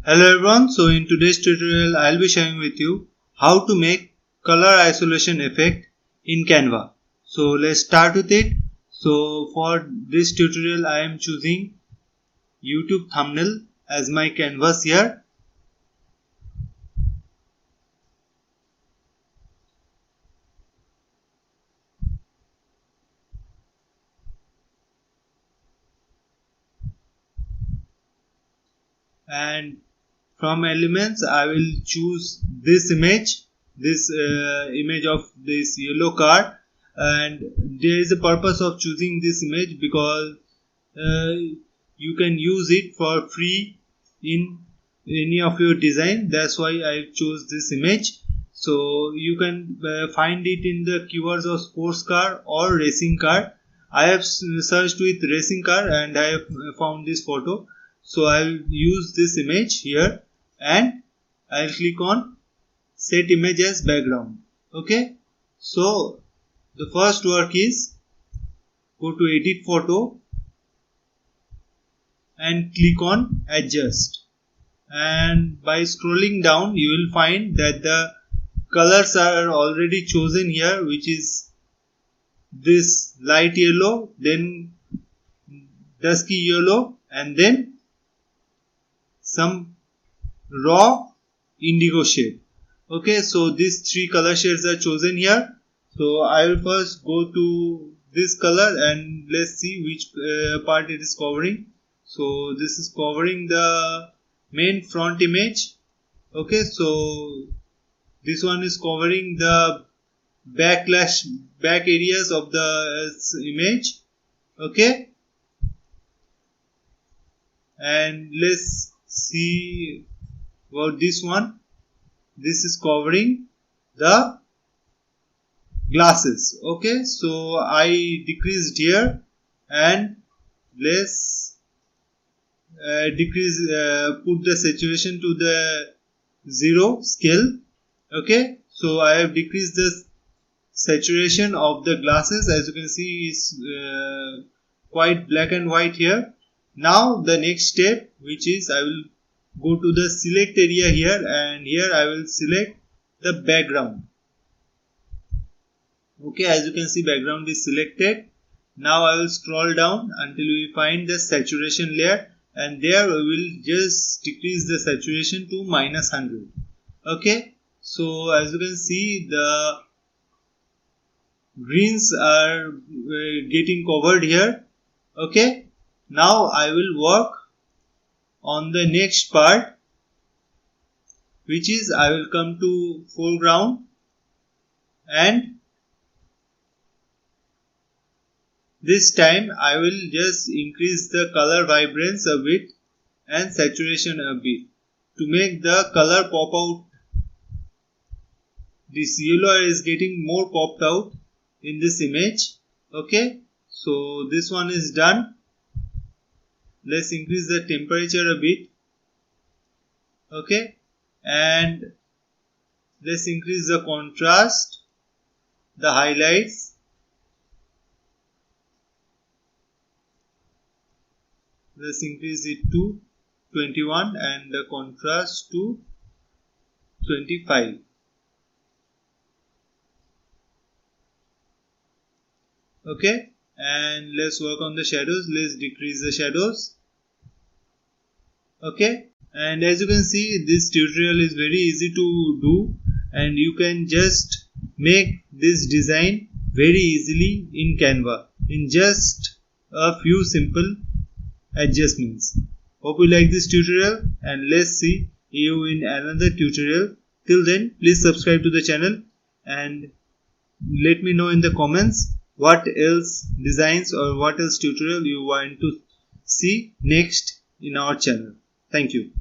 Hello everyone, so in today's tutorial I'll be sharing with you how to make color isolation effect in Canva. So let's start with it. So for this tutorial I am choosing YouTube thumbnail as my canvas here. And from elements I will choose this image of this yellow car, and there is a purpose of choosing this image because you can use it for free in any of your design. That's why I chose this image. So you can find it in the keywords of sports car or racing car. I have searched with racing car and I have found this photo. So I'll use this image here and I'll click on set image as background. Okay, so the first work is go to edit photo and click on adjust, and by scrolling down you will find that the colors are already chosen here, which is this light yellow, then dusky yellow, and then some raw indigo shade. Okay, so these three color shades are chosen here. So I will first go to this color and let's see which part it is covering. So this is covering the main front image. Okay, so this one is covering the back areas of the image. Okay, and let's see about this one. This is covering the glasses. Okay, so I decreased here and let's put the saturation to the 0 scale. Okay, so I have decreased the saturation of the glasses. As you can see, is quite black and white here. Now the next step, which is I will go to the select area here, and here I will select the background. Okay, as you can see, background is selected. Now I will scroll down until we find the saturation layer, and there we will just decrease the saturation to -100. Okay, so as you can see, the greens are getting covered here. Okay, now I will work on the next part, which is I will come to foreground, and this time I will just increase the color vibrance a bit and saturation a bit to make the color pop out. This yellow is getting more popped out in this image. Okay, so this one is done. Let's increase the temperature a bit. Okay, and let's increase the contrast, the highlights. Let's increase it to 21 and the contrast to 25. Okay, and let's work on the shadows. Let's decrease the shadows. Okay, and as you can see, this tutorial is very easy to do, and you can just make this design very easily in Canva in just a few simple adjustments. Hope you like this tutorial, and let's see you in another tutorial. Till then, please subscribe to the channel and let me know in the comments what else designs or what else tutorial you want to see next in our channel. Thank you.